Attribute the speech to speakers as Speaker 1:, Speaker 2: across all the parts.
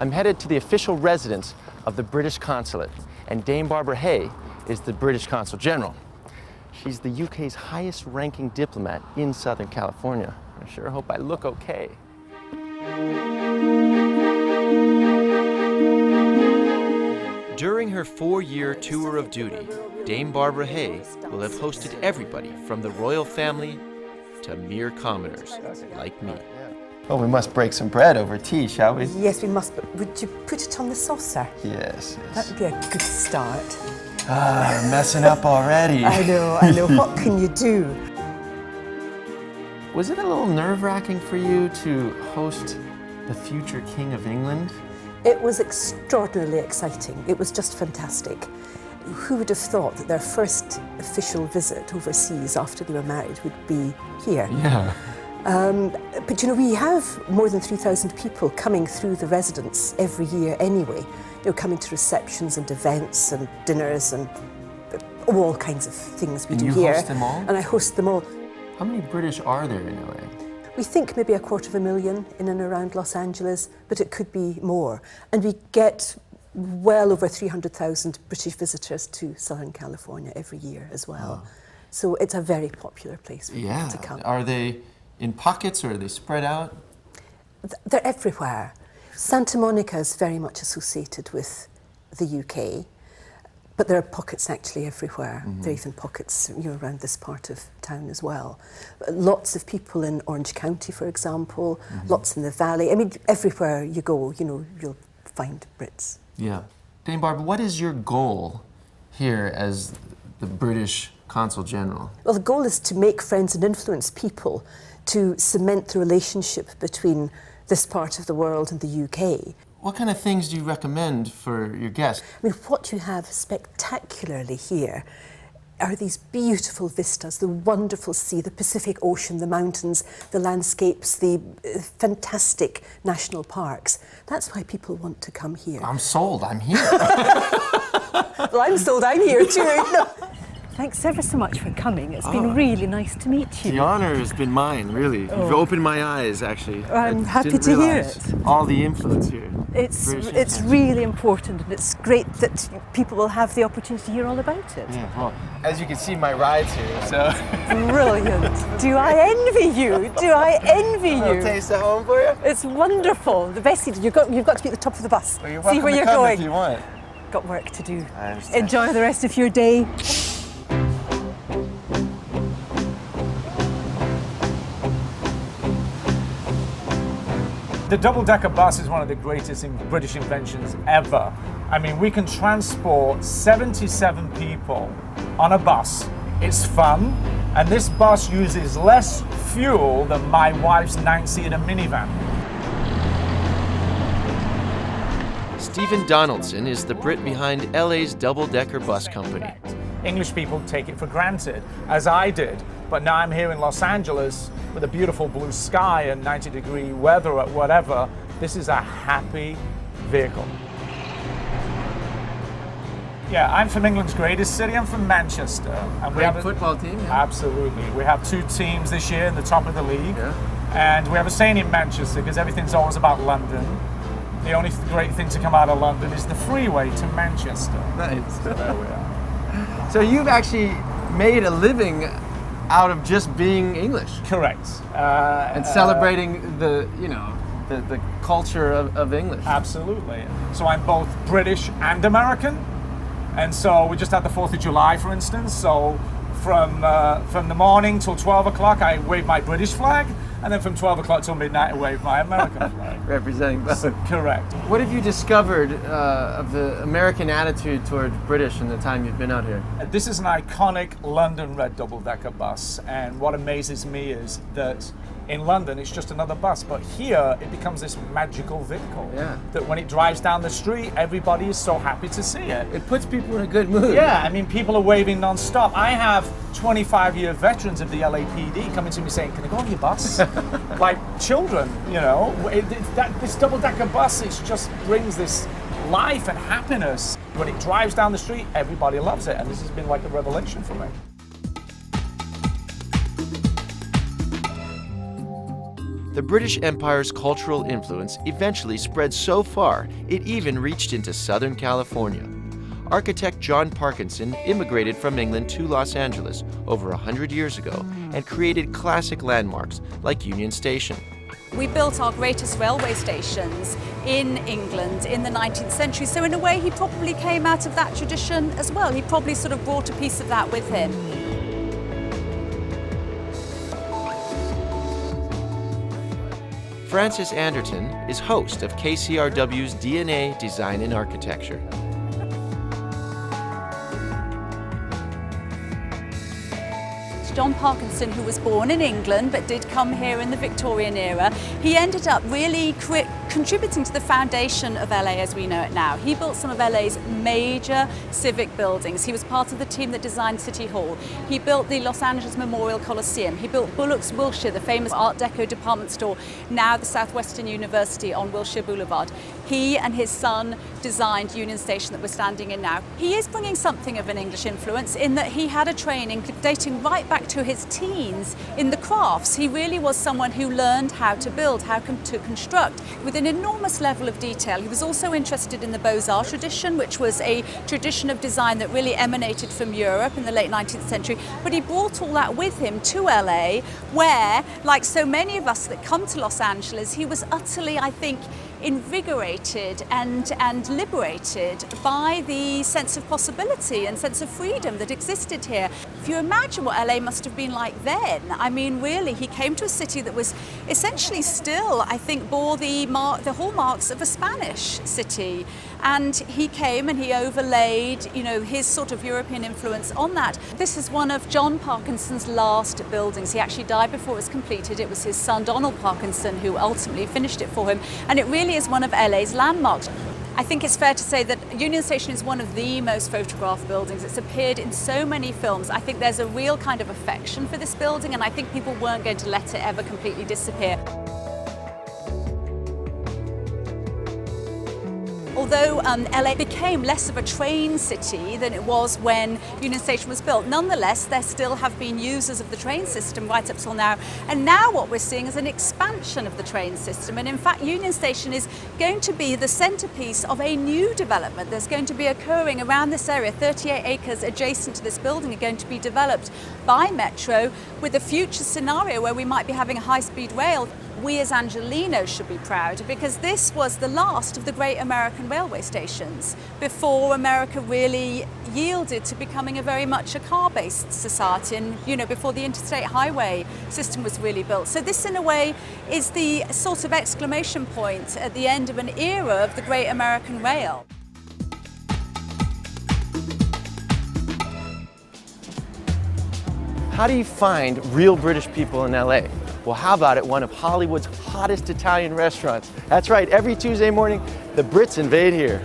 Speaker 1: I'm headed to the official residence of the British consulate, and Dame Barbara Hay is the British Consul General. She's the UK's highest ranking diplomat in Southern California. I sure hope I look okay. During her 4-year tour of duty, Dame Barbara Hay will have hosted everybody from the royal family to mere commoners like me. Well, we must break some bread over tea, shall we?
Speaker 2: Yes, we must, but would you put it on the saucer?
Speaker 1: Yes.
Speaker 2: That would be a good start.
Speaker 1: Ah, you're messing up already.
Speaker 2: I know. What can you do?
Speaker 1: Was it a little nerve-wracking for you to host the future King of England?
Speaker 2: It was extraordinarily exciting. It was just fantastic. Who would have thought that their first official visit overseas after they were married would be here?
Speaker 1: Yeah.
Speaker 2: But you know, we have more than 3,000 people coming through the residence every year anyway. You know, coming to receptions and events and dinners and all kinds of things we do here.
Speaker 1: And you host them all?
Speaker 2: And I host them all.
Speaker 1: How many British are there in LA?
Speaker 2: We think maybe 250,000 in and around Los Angeles, but it could be more. And we get well over 300,000 British visitors to Southern California every year as well. Oh. So it's a very popular place for people to come.
Speaker 1: Are they in pockets or are they spread out?
Speaker 2: They're everywhere. Santa Monica is very much associated with the UK, but there are pockets actually everywhere. Mm-hmm. There are even pockets around this part of town as well. Lots of people in Orange County, for example, lots in the Valley. I mean, everywhere you go, you'll find Brits.
Speaker 1: Yeah. Dame Barbara, what is your goal here as the British Consul General?
Speaker 2: Well, the goal is to make friends and influence people, to cement the relationship between this part of the world and the UK.
Speaker 1: What kind of things do you recommend for your guests?
Speaker 2: I mean, what you have spectacularly here are these beautiful vistas, the wonderful sea, the Pacific Ocean, the mountains, the landscapes, the fantastic national parks. That's why people want to come here.
Speaker 1: I'm sold, I'm here.
Speaker 2: Well, I'm sold, I'm here too. No. Thanks ever so much for coming. It's been really nice to meet you.
Speaker 1: The honor has been mine, really. You've opened my eyes, actually.
Speaker 2: I'm happy to hear it.
Speaker 1: All the influence here.
Speaker 2: It's really important, and it's great that people will have the opportunity to hear all about it.
Speaker 1: Yeah, well, as you can see, my ride's here, so...
Speaker 2: Brilliant. Do I envy you? Do I envy you?
Speaker 1: A little taste at home for you?
Speaker 2: It's wonderful. The best thing, you've got to be at the top of the bus.
Speaker 1: Well, you're
Speaker 2: see where you're
Speaker 1: come
Speaker 2: going.
Speaker 1: If you want.
Speaker 2: Got work to do.
Speaker 1: I understand.
Speaker 2: Enjoy the rest of your day.
Speaker 3: The double-decker bus is one of the greatest British inventions ever. I mean, we can transport 77 people on a bus. It's fun, and this bus uses less fuel than my wife's 9-seater minivan.
Speaker 1: Stephen Donaldson is the Brit behind LA's double-decker bus company.
Speaker 3: English people take it for granted, as I did. But now I'm here in Los Angeles with a beautiful blue sky and 90-degree weather or whatever. This is a happy vehicle. Yeah, I'm from England's greatest city. I'm from Manchester. And we have a
Speaker 1: football team. Yeah.
Speaker 3: Absolutely. We have 2 teams this year in the top of the league. Yeah. And we have a saying in Manchester, because everything's always about London. The only great thing to come out of London is the freeway to Manchester.
Speaker 1: Nice.
Speaker 3: So there we are.
Speaker 1: So you've actually made a living out of just being English.
Speaker 3: Correct.
Speaker 1: And celebrating the culture of English.
Speaker 3: Absolutely. So I'm both British and American. And so we just had the 4th of July, for instance. So from the morning till 12 o'clock, I wave my British flag. And then from 12 o'clock till midnight, I wave my American flag.
Speaker 1: Representing both.
Speaker 3: Correct.
Speaker 1: What have you discovered of the American attitude toward British in the time you've been out here?
Speaker 3: This is an iconic London red double-decker bus. And what amazes me is that in London, it's just another bus, but here it becomes this magical vehicle.
Speaker 1: Yeah.
Speaker 3: That when it drives down the street, everybody is so happy to see it.
Speaker 1: It puts people in a good mood.
Speaker 3: Yeah, I mean, people are waving non-stop. I have 25-year veterans of the LAPD coming to me saying, "Can I go on your bus?" Like children, this double-decker bus, it just brings this life and happiness. When it drives down the street, everybody loves it, and this has been like a revelation for me.
Speaker 1: The British Empire's cultural influence eventually spread so far, it even reached into Southern California. Architect John Parkinson immigrated from England to Los Angeles over 100 years ago and created classic landmarks like Union Station.
Speaker 4: We built our greatest railway stations in England in the 19th century, so in a way he probably came out of that tradition as well. He probably sort of brought a piece of that with him.
Speaker 1: Frances Anderton is host of KCRW's DNA Design and Architecture.
Speaker 4: John Parkinson, who was born in England but did come here in the Victorian era, he ended up really contributing to the foundation of LA as we know it now. He built some of LA's major civic buildings. He was part of the team that designed City Hall. He built the Los Angeles Memorial Coliseum. He built Bullock's Wilshire, the famous Art Deco department store, now the Southwestern University on Wilshire Boulevard. He and his son designed Union Station that we're standing in now. He is bringing something of an English influence in that he had a training dating right back to his teens in the crafts. He really was someone who learned how to build, how to construct with an enormous level of detail. He was also interested in the Beaux-Arts tradition, which was a tradition of design that really emanated from Europe in the late 19th century. But he brought all that with him to LA, where, like so many of us that come to Los Angeles, he was utterly, I think, invigorated and liberated by the sense of possibility and sense of freedom that existed here. If you imagine what LA must have been like then, I mean, really, he came to a city that was essentially still, I think, bore the hallmarks of a Spanish city. And he came and he overlaid, you know, his sort of European influence on that. This is one of John Parkinson's last buildings. He actually died before it was completed. It was his son, Donald Parkinson, who ultimately finished it for him. And it really is one of LA's landmarks. I think it's fair to say that Union Station is one of the most photographed buildings. It's appeared in so many films. I think there's a real kind of affection for this building, and I think people weren't going to let it ever completely disappear. Although LA became less of a train city than it was when Union Station was built, nonetheless, there still have been users of the train system right up till now. And now what we're seeing is an expansion of the train system. And in fact, Union Station is going to be the centerpiece of a new development that's going to be occurring around this area. 38 acres adjacent to this building are going to be developed by Metro with a future scenario where we might be having a high-speed rail. We as Angelenos should be proud because this was the last of the great American railway stations before America really yielded to becoming a very much a car-based society, and you know, before the interstate highway system was really built. So this in a way is the sort of exclamation point at the end of an era of the great American rail.
Speaker 1: How do you find real British people in LA? Well, how about at one of Hollywood's hottest Italian restaurants? That's right, every Tuesday morning, the Brits invade here.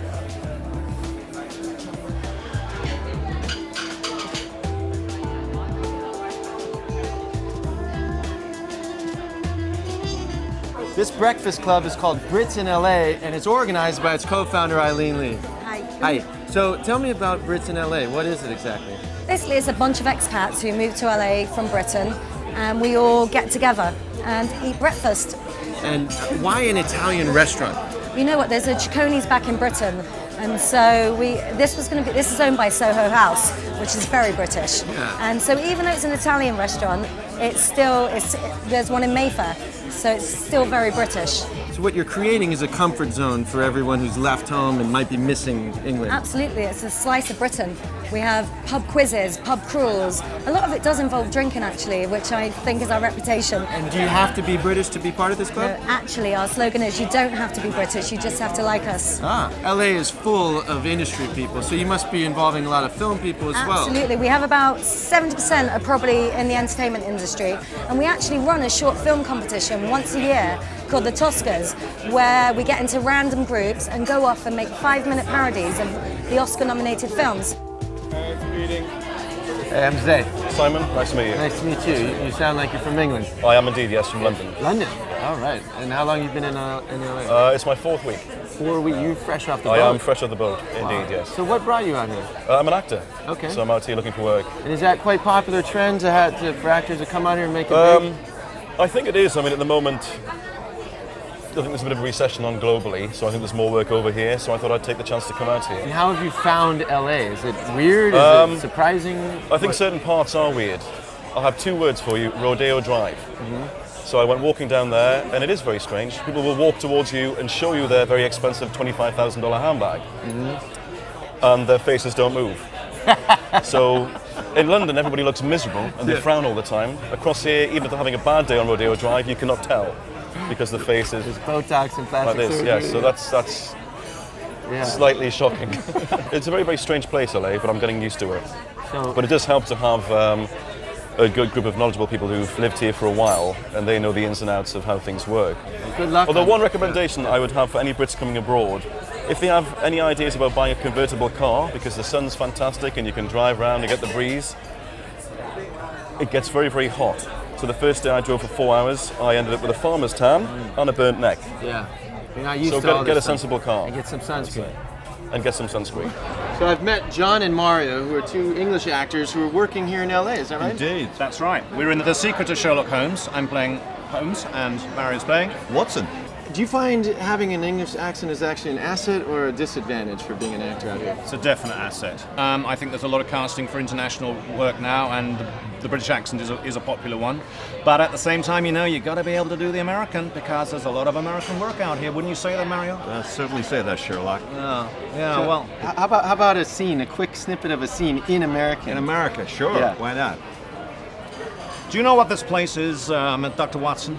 Speaker 1: This breakfast club is called Brits in LA, and it's organized by its co-founder, Eileen Lee.
Speaker 5: Hi.
Speaker 1: Hi. So tell me about Brits in LA. What is it exactly?
Speaker 5: Basically, it's a bunch of expats who moved to LA from Britain, and we all get together and eat breakfast.
Speaker 1: And why an Italian restaurant?
Speaker 5: You know what? There's a Cicconi's back in Britain, and so this is owned by Soho House, which is very British.
Speaker 1: Yeah.
Speaker 5: And so even though it's an Italian restaurant, there's one in Mayfair, so it's still very British.
Speaker 1: So what you're creating is a comfort zone for everyone who's left home and might be missing England.
Speaker 5: Absolutely, it's a slice of Britain. We have pub quizzes, pub crawls. A lot of it does involve drinking actually, which I think is our reputation.
Speaker 1: And do you have to be British to be part of this club?
Speaker 5: No, actually, our slogan is you don't have to be British, you just have to like us.
Speaker 1: LA is full of industry people, so you must be involving a lot of film people as well.
Speaker 5: Absolutely, we have about 70% are probably in the entertainment industry, and we actually run a short film competition once a year called the Toscas, where we get into random groups and go off and make 5-minute parodies of the Oscar-nominated films.
Speaker 1: Hey, I'm Zay.
Speaker 6: Simon, nice to meet you.
Speaker 1: Nice to meet you. You sound like you're from England.
Speaker 6: I am indeed, yes, from London.
Speaker 1: London? All right. And how long have you been in LA?
Speaker 6: It's my 4th week.
Speaker 1: 4 weeks? You're fresh off the
Speaker 6: I
Speaker 1: boat?
Speaker 6: am fresh off the boat, indeed, yes.
Speaker 1: So what brought you out here?
Speaker 6: I'm an actor.
Speaker 1: Okay.
Speaker 6: So I'm out here looking for work.
Speaker 1: And is that quite popular trend for actors to come out here and make it big?
Speaker 6: I think it is. I mean, at the moment, think there's a bit of a recession on globally, so I think there's more work over here, so I thought I'd take the chance to come out
Speaker 1: And
Speaker 6: here.
Speaker 1: how have you found LA? Is it weird? Is it surprising?
Speaker 6: I think certain parts are weird. I'll have 2 words for you, Rodeo Drive. So I went walking down there, and it is very strange. People will walk towards you and show you their very expensive $25,000 handbag, and their faces don't move. So in London, everybody looks miserable, and they frown all the time. Across here, even if they're having a bad day on Rodeo Drive, you cannot tell, because the face is
Speaker 1: Botox and plastic
Speaker 6: like this.
Speaker 1: surgery.
Speaker 6: Yeah, so that's slightly shocking. It's a very, very strange place, LA, but I'm getting used to it. But it does help to have a good group of knowledgeable people who've lived here for a while, and they know the ins and outs of how things work.
Speaker 1: Good luck.
Speaker 6: Although one recommendation I would have for any Brits coming abroad, if they have any ideas about buying a convertible car, because the sun's fantastic and you can drive around and get the breeze, it gets very, very hot. So the first day I drove for 4 hours, I ended up with a farmer's tan and a burnt neck.
Speaker 1: Yeah. You're not used
Speaker 6: So
Speaker 1: to all
Speaker 6: get
Speaker 1: this
Speaker 6: a sensible car
Speaker 1: And get some sunscreen.
Speaker 6: and get some sunscreen.
Speaker 1: So I've met John and Mario, who are 2 English actors who are working here in LA. Is that right?
Speaker 7: Indeed. That's right. We're in The Secret of Sherlock Holmes. I'm playing Holmes and Mario's playing
Speaker 8: Watson.
Speaker 1: Do you find having an English accent is actually an asset or a disadvantage for being an actor out here?
Speaker 7: It's a definite asset. I think there's a lot of casting for international work now, and the British accent is a popular one. But at the same time, you've got to be able to do the American, because there's a lot of American work out here. Wouldn't you say that, Mario?
Speaker 8: Certainly say that, Sherlock.
Speaker 7: Yeah, well...
Speaker 1: How about a scene, a quick snippet of a scene in American?
Speaker 8: In America, sure.
Speaker 1: Yeah.
Speaker 8: Why not?
Speaker 7: Do you know what this place is, Dr. Watson?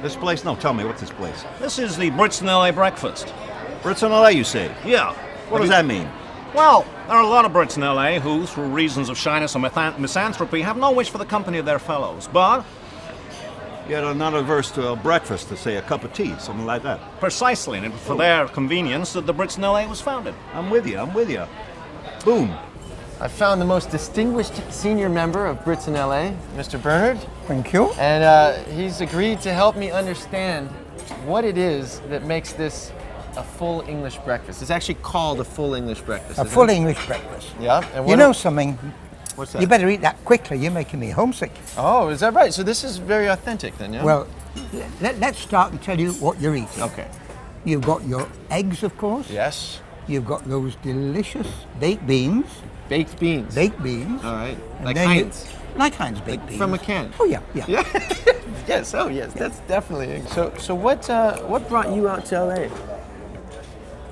Speaker 8: This place? No, tell me, what's this place?
Speaker 7: This is the Brits in LA breakfast.
Speaker 8: Brits in LA, you say?
Speaker 7: Yeah.
Speaker 8: What does that mean?
Speaker 7: Well, there are a lot of Brits in LA who, through reasons of shyness or misanthropy, have no wish for the company of their fellows. But
Speaker 8: Yet are not averse to a breakfast, to say a cup of tea, something like that.
Speaker 7: precisely, and for their convenience, that the Brits in LA was founded.
Speaker 8: I'm with you. Boom.
Speaker 1: I found the most distinguished senior member of Brits in LA, Mr. Bernard.
Speaker 9: Thank you.
Speaker 1: And he's agreed to help me understand what it is that makes this a full English breakfast. It's actually called a full English breakfast.
Speaker 9: A
Speaker 1: isn't
Speaker 9: full
Speaker 1: it?
Speaker 9: English breakfast.
Speaker 1: Yeah. And
Speaker 9: You know something?
Speaker 1: What's that?
Speaker 9: You better eat that quickly. You're making me homesick.
Speaker 1: Oh, is that right? So this is very authentic then, yeah?
Speaker 9: Well, let's start and tell you what you're eating.
Speaker 1: Okay.
Speaker 9: You've got your eggs, of course.
Speaker 1: Yes.
Speaker 9: You've got those delicious baked beans.
Speaker 1: Baked beans.
Speaker 9: Baked beans.
Speaker 1: All right.
Speaker 9: And
Speaker 1: Like
Speaker 9: then you-
Speaker 1: Heinz.
Speaker 9: Like Heinz baked beans.
Speaker 1: From a can.
Speaker 9: Oh yeah.
Speaker 1: Yeah. Yes. Oh, yes. That's definitely. So what brought you out to LA?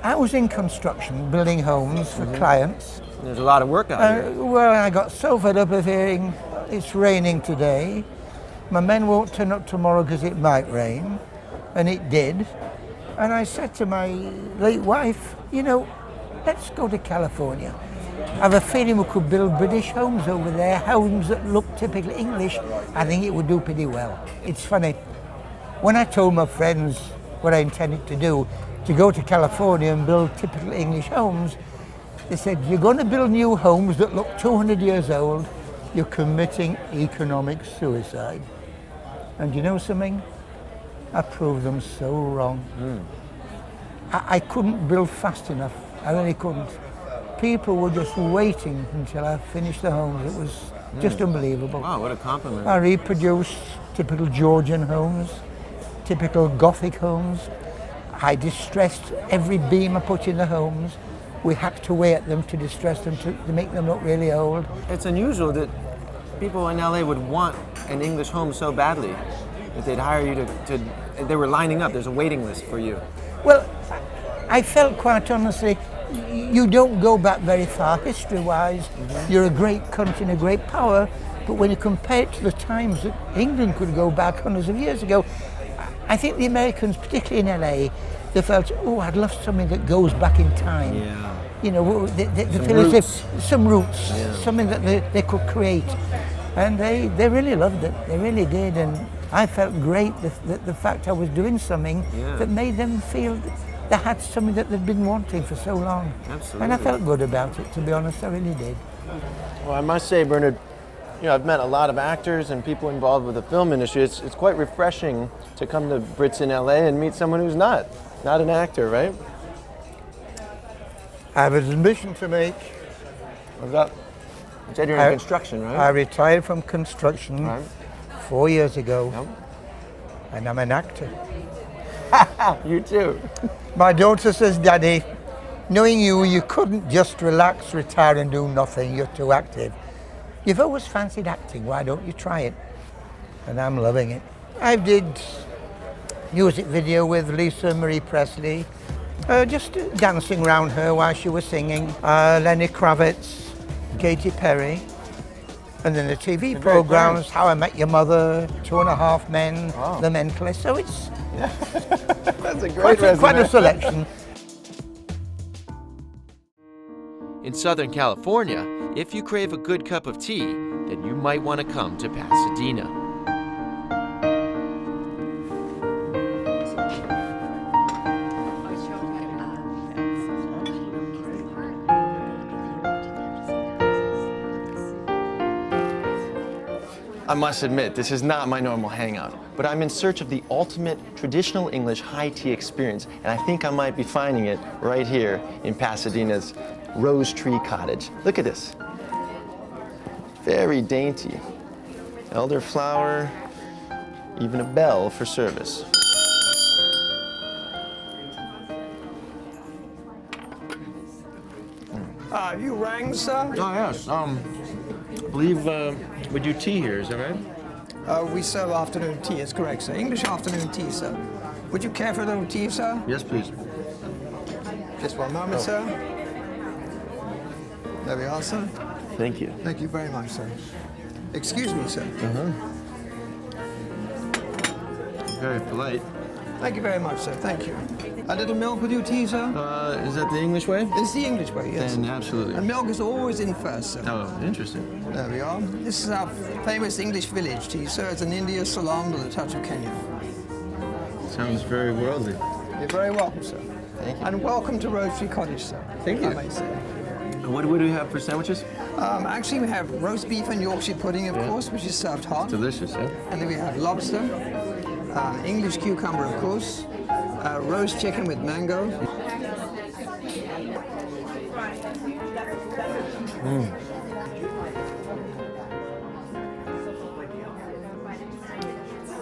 Speaker 9: I was in construction, building homes for clients.
Speaker 1: There's a lot of work out here.
Speaker 9: Well, I got so fed up of hearing it's raining today. My men won't turn up tomorrow because it might rain, and it did. And I said to my late wife, let's go to California. I have a feeling we could build British homes over there, homes that look typically English. I think it would do pretty well. It's funny, when I told my friends what I intended to do, to go to California and build typical English homes, they said, you're going to build new homes that look 200 years old, you're committing economic suicide. And you know something? I proved them so wrong. I couldn't build fast enough. I really couldn't. People were just waiting until I finished the homes. It was just unbelievable.
Speaker 1: Wow, what a compliment.
Speaker 9: I reproduced typical Georgian homes, typical Gothic homes. I distressed every beam I put in the homes. We hacked away at them to distress them, to make them look really old.
Speaker 1: It's unusual that people in LA would want an English home so badly that they'd hire you to they were lining up. There's a waiting list for you.
Speaker 9: Well, I felt quite honestly, you don't go back very far history-wise. You're a great country and a great power, but when you compare it to the times that England could go back hundreds of years ago, I think the Americans, particularly in LA, they felt, oh, I'd love something that goes back in time.
Speaker 1: Yeah.
Speaker 9: They feel as if some roots, something that they could create. And they really loved it. They really did. And I felt great the fact I was doing something that made them feel they had something that they'd been wanting for so long.
Speaker 1: Absolutely.
Speaker 9: And I felt good about it, to be honest, I really did.
Speaker 1: Well, I must say, Bernard, I've met a lot of actors and people involved with the film industry. It's quite refreshing to come to Brits in LA and meet someone who's not an actor, right?
Speaker 9: I have an admission to make.
Speaker 1: What's up? You said you're in construction, right?
Speaker 9: I retired from construction
Speaker 1: Right.
Speaker 9: 4 years ago,
Speaker 1: Yep.
Speaker 9: and I'm an actor.
Speaker 1: You too.
Speaker 9: My daughter says, Daddy, knowing you couldn't just relax, retire and do nothing. You're too active. You've always fancied acting. Why don't you try it? And I'm loving it. I did music video with Lisa Marie Presley, just dancing around her while she was singing. Lenny Kravitz, Katy Perry. And then the TV programs, How I Met Your Mother, 2.5 Men, The Mentalist. So it's
Speaker 1: That's a great
Speaker 9: quite a selection.
Speaker 1: In Southern California, if you crave a good cup of tea, then you might want to come to Pasadena. I must admit, this is not my normal hangout, but I'm in search of the ultimate traditional English high tea experience, and I think I might be finding it right here in Pasadena's Rose Tree Cottage. Look at this. Very dainty. Elderflower, even a bell for service.
Speaker 10: You rang, sir?
Speaker 1: Oh, yes. I believe we do tea here, is that right?
Speaker 10: We serve afternoon tea, it's correct, sir. English afternoon tea, sir. Would you care for a little tea, sir?
Speaker 1: Yes, please.
Speaker 10: Just one moment, sir. There we are, sir.
Speaker 1: Thank you.
Speaker 10: Thank you very much, sir. Excuse me, sir.
Speaker 1: Very polite.
Speaker 10: Thank you very much, sir. Thank you. A little milk with your tea, sir?
Speaker 1: Is that the English way?
Speaker 10: It's the English way, yes.
Speaker 1: Then absolutely.
Speaker 10: And milk is always in first, sir.
Speaker 1: Oh, interesting.
Speaker 10: There we are. This is our famous English village tea, sir. It's an India Ceylon with a touch of Kenya.
Speaker 1: Sounds very worldly.
Speaker 10: You're very welcome, sir.
Speaker 1: Thank you.
Speaker 10: And welcome to Rose Tree Cottage, sir.
Speaker 1: Thank you.
Speaker 10: I may say.
Speaker 1: What do we have for sandwiches?
Speaker 10: Actually, we have roast beef and Yorkshire pudding, of course, which is served hot.
Speaker 1: Delicious, yeah.
Speaker 10: And then we have lobster, English cucumber, of course, roast chicken with mango.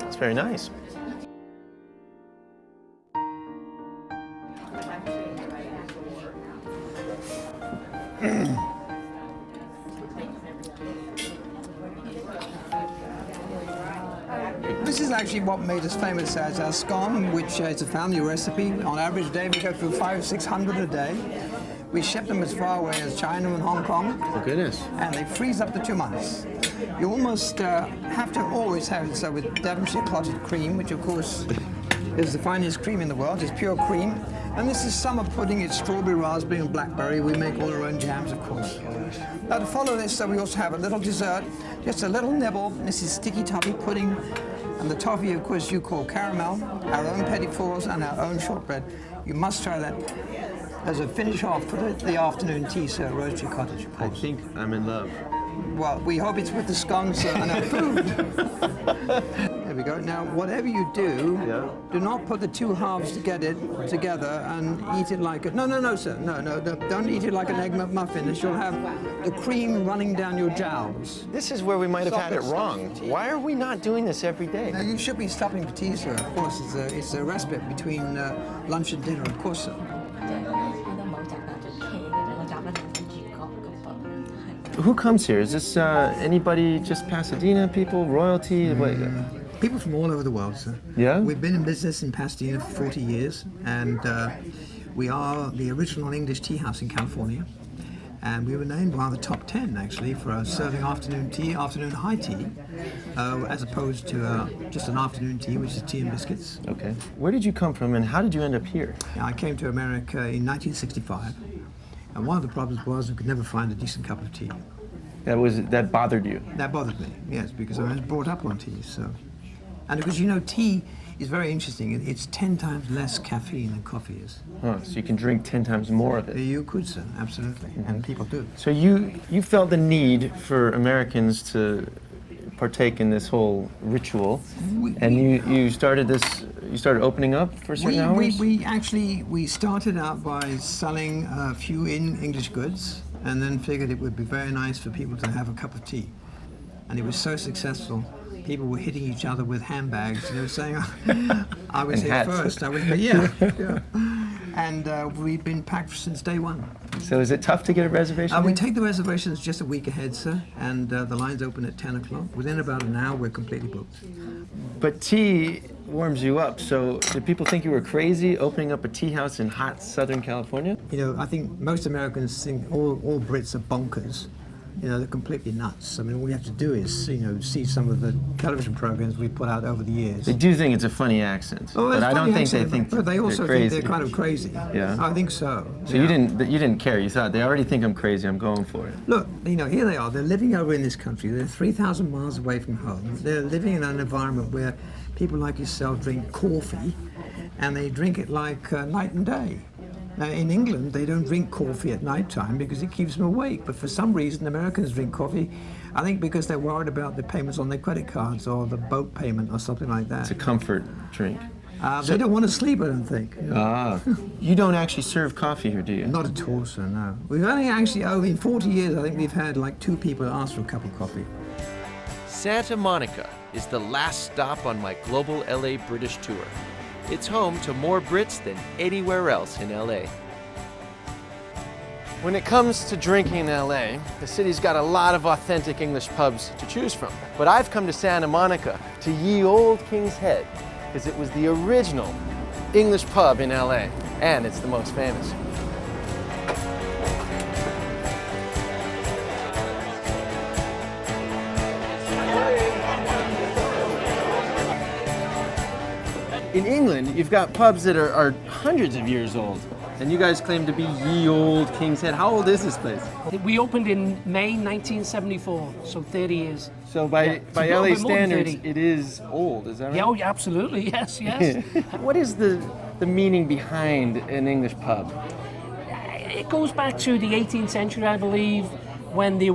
Speaker 1: It's very nice.
Speaker 10: This is actually what made us famous as our scone, which is a family recipe. On average day, we go through 500 or 600 a day. We ship them as far away as China and Hong Kong.
Speaker 1: Oh, goodness.
Speaker 10: And they freeze up to 2 months. You almost have to always have it so with Devonshire clotted cream, which of course is the finest cream in the world. It's pure cream. And this is summer pudding. It's strawberry, raspberry, and blackberry. We make all our own jams, of course. Now to follow this, we also have a little dessert, just a little nibble. This is sticky toffee pudding. And the toffee, of course, you call caramel, our own petit fours, and our own shortbread. You must try that as a finish off for the afternoon tea, sir, Rose Tree Cottage.
Speaker 1: I think I'm in love.
Speaker 10: Well, we hope it's with the scones, sir, and our food. There we go. Now, whatever you do, do not put the two halves together and eat it like a... No, sir. No, don't eat it like an egg muffin. You'll have the cream running down your jowls.
Speaker 1: This is where we might have had it wrong. Why are we not doing this every day?
Speaker 10: Now, you should be stopping for tea, sir. Of course, it's a respite between lunch and dinner, of course, sir.
Speaker 1: Who comes here? Is this anybody, just Pasadena people, royalty?
Speaker 10: People from all over the world, sir.
Speaker 1: Yeah?
Speaker 10: We've been in business in Pasadena for 40 years, and we are the original English tea house in California. And we were named one of the top 10, actually, for serving afternoon tea, afternoon high tea, as opposed to just an afternoon tea, which is tea and biscuits.
Speaker 1: Okay. Where did you come from, and how did you end up here?
Speaker 10: I came to America in 1965. And one of the problems was we could never find a decent cup of tea.
Speaker 1: That bothered you?
Speaker 10: That bothered me, yes, because I was brought up on tea, so. And because, you know, tea is very interesting. It's 10 times less caffeine than coffee is.
Speaker 1: Oh, so you can drink 10 times more of it?
Speaker 10: You could, sir, absolutely, and people do.
Speaker 1: So you felt the need for Americans to partake in this whole ritual, and you started opening up for certain hours?
Speaker 10: We started out by selling a few English goods, and then figured it would be very nice for people to have a cup of tea. and it was so successful. People were hitting each other with handbags, saying, "I was
Speaker 1: And
Speaker 10: here
Speaker 1: hats.
Speaker 10: first." I was, yeah. And we've been packed since day one.
Speaker 1: So is it tough to get a reservation?
Speaker 10: We take the reservations just a week ahead, sir, and the lines open at 10 o'clock. Within about an hour, we're completely booked.
Speaker 1: But tea warms you up, so did people think you were crazy opening up a tea house in hot Southern California?
Speaker 10: I think most Americans think all Brits are bonkers. They're completely nuts. I mean, all you have to do is, see some of the television programs we put out over the years.
Speaker 1: They do think it's a funny accent,
Speaker 10: Oh,
Speaker 1: but
Speaker 10: it's
Speaker 1: I
Speaker 10: funny
Speaker 1: don't think
Speaker 10: accent,
Speaker 1: they think
Speaker 10: but they also
Speaker 1: they're
Speaker 10: think
Speaker 1: crazy.
Speaker 10: they're kind of crazy.
Speaker 1: Yeah.
Speaker 10: I think so.
Speaker 1: So
Speaker 10: yeah.
Speaker 1: you didn't care. You thought they already think I'm crazy. I'm going for it.
Speaker 10: Look, here they are. They're living over in this country. They're 3,000 miles away from home. They're living in an environment where people like yourself drink coffee, and they drink it like night and day. Now, in England, they don't drink coffee at night time because it keeps them awake. But for some reason, Americans drink coffee, I think because they're worried about the payments on their credit cards or the boat payment or something like that.
Speaker 1: It's a comfort drink.
Speaker 10: They don't want to sleep, I don't think.
Speaker 1: You don't actually serve coffee here, do you?
Speaker 10: Not at all, sir, no. We've only actually, in 40 years, I think we've had like 2 people ask for a cup of coffee.
Speaker 1: Santa Monica is the last stop on my global LA British tour. It's home to more Brits than anywhere else in LA. When it comes to drinking in LA, the city's got a lot of authentic English pubs to choose from. But I've come to Santa Monica, to Ye Old King's Head, because it was the original English pub in LA, and it's the most famous. In England, you've got pubs that are hundreds of years old, and you guys claim to be Ye Old King's Head. How old is this place?
Speaker 11: We opened in May 1974, so 30 years.
Speaker 1: So by
Speaker 11: It's a little
Speaker 1: LA
Speaker 11: bit more than
Speaker 1: standards,
Speaker 11: 30.
Speaker 1: it is old, is that right?
Speaker 11: Yeah, oh, yeah, absolutely, yes, yes.
Speaker 1: What is the meaning behind an English pub?
Speaker 11: It goes back to the 18th century, I believe, when it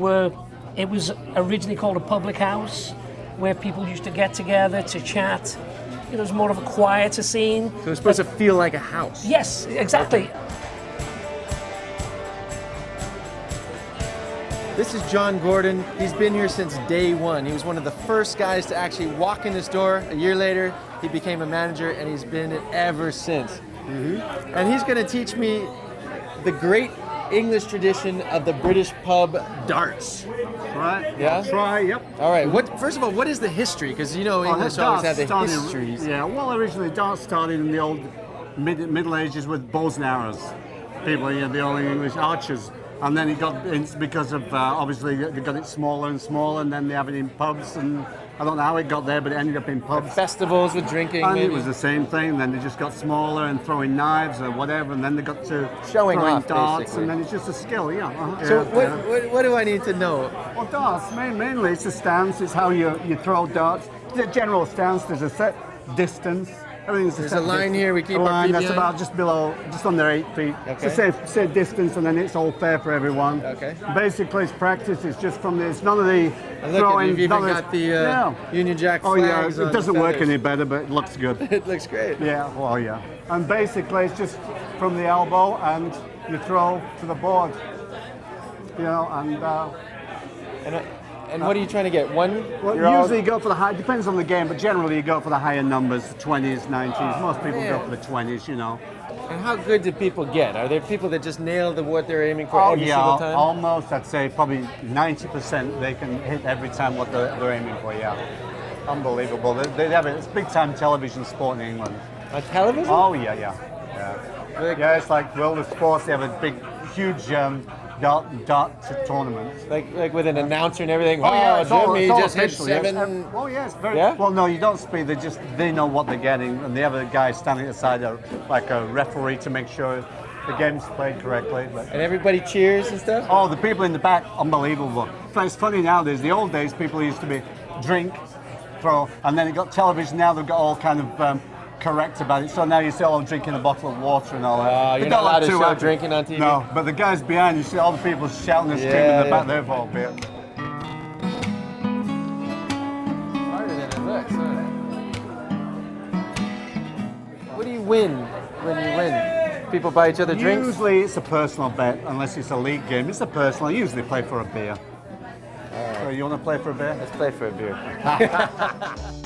Speaker 11: was originally called a public house, where people used to get together to chat. It was more of a quieter scene.
Speaker 1: So it's supposed to feel like a house.
Speaker 11: Yes, exactly.
Speaker 1: This is John Gordon. He's been here since day one. He was one of the first guys to actually walk in this door. A year later, he became a manager, and he's been it ever since. And he's going to teach me the great English tradition of the British pub darts.
Speaker 12: Right.
Speaker 1: Yeah?
Speaker 12: Try, yep.
Speaker 1: All right. First of all, what is the history? Because English always have the histories.
Speaker 12: Yeah, well, originally darts started in the old Middle Ages with bows and arrows. People, the old English archers. And then it got, because of, obviously, they got it smaller and smaller, and then they have it in pubs, and I don't know how it got there, but it ended up in pubs.
Speaker 1: Festivals with drinking,
Speaker 12: and
Speaker 1: maybe?
Speaker 12: It was the same thing, then they just got smaller and throwing knives or whatever, and then they got to
Speaker 1: Showing
Speaker 12: throwing
Speaker 1: off,
Speaker 12: darts,
Speaker 1: basically.
Speaker 12: and then it's just a skill, yeah.
Speaker 1: So
Speaker 12: Yeah.
Speaker 1: what do I need to know?
Speaker 12: Well, darts, mainly it's a stance, it's how you throw darts. The general stance, there's a set distance. Everything's
Speaker 1: There's
Speaker 12: set
Speaker 1: a line
Speaker 12: distance.
Speaker 1: here, we keep
Speaker 12: a
Speaker 1: our
Speaker 12: line
Speaker 1: feet
Speaker 12: that's
Speaker 1: behind?
Speaker 12: about just below, just under 8 feet.
Speaker 1: Okay.
Speaker 12: It's a safe distance, and then it's all fair for everyone.
Speaker 1: Okay.
Speaker 12: Basically, it's practice. It's just from this. None of the
Speaker 1: And look,
Speaker 12: throwing.
Speaker 1: you've even
Speaker 12: none of
Speaker 1: got
Speaker 12: this-
Speaker 1: the Union Jack
Speaker 12: Oh yeah,
Speaker 1: flags
Speaker 12: it
Speaker 1: on
Speaker 12: doesn't
Speaker 1: the
Speaker 12: work
Speaker 1: feathers.
Speaker 12: any better, but it looks good.
Speaker 1: It looks great.
Speaker 12: Yeah, well, yeah. And basically, it's just from the elbow, and you throw to the board.
Speaker 1: And what are you trying to get? One?
Speaker 12: Well,
Speaker 1: You're
Speaker 12: usually you go for the high, depends on the game, but generally you go for the higher numbers, 20s, 90s. Most people go for the 20s,
Speaker 1: And how good do people get? Are there people that just nail what they're aiming for
Speaker 12: Oh
Speaker 1: every
Speaker 12: yeah,
Speaker 1: single time?
Speaker 12: almost. I'd say probably 90% they can hit every time what they're aiming for. Yeah, unbelievable. They have it. It's big time television sport in England.
Speaker 1: On television?
Speaker 12: Oh yeah. Yeah, it's like World of Sports. They have a big, huge dart tournament.
Speaker 1: Like with an announcer and everything.
Speaker 12: Oh, yeah, it's all-
Speaker 1: Jimmy
Speaker 12: it's all
Speaker 1: just hit
Speaker 12: official, yes.
Speaker 1: 7.
Speaker 12: Oh yeah, it's very.
Speaker 1: Yeah?
Speaker 12: Well, no, you don't speak. They know what they're getting, and they have a guy standing aside, like a referee, to make sure the game's played correctly. But,
Speaker 1: And everybody cheers and stuff?
Speaker 12: oh, the people in the back, unbelievable. But it's funny nowadays. The old days, people used to be drink, throw, and then it got television. Now they've got all kind of correct about it. So now you see all them drinking a bottle of water and all that.
Speaker 1: You're
Speaker 12: They
Speaker 1: not
Speaker 12: don't
Speaker 1: allowed
Speaker 12: look
Speaker 1: to
Speaker 12: too
Speaker 1: show
Speaker 12: happy.
Speaker 1: drinking on TV?
Speaker 12: No, but the guys behind, you see all the people shouting and screaming in the back. They've all beer.
Speaker 1: Harder than it looks, huh? What do you win when you win? People buy each other drinks?
Speaker 12: Usually it's a personal bet, unless it's a league game. It's a personal. I usually play for a beer. So you want to play for a beer?
Speaker 1: Let's play for a beer.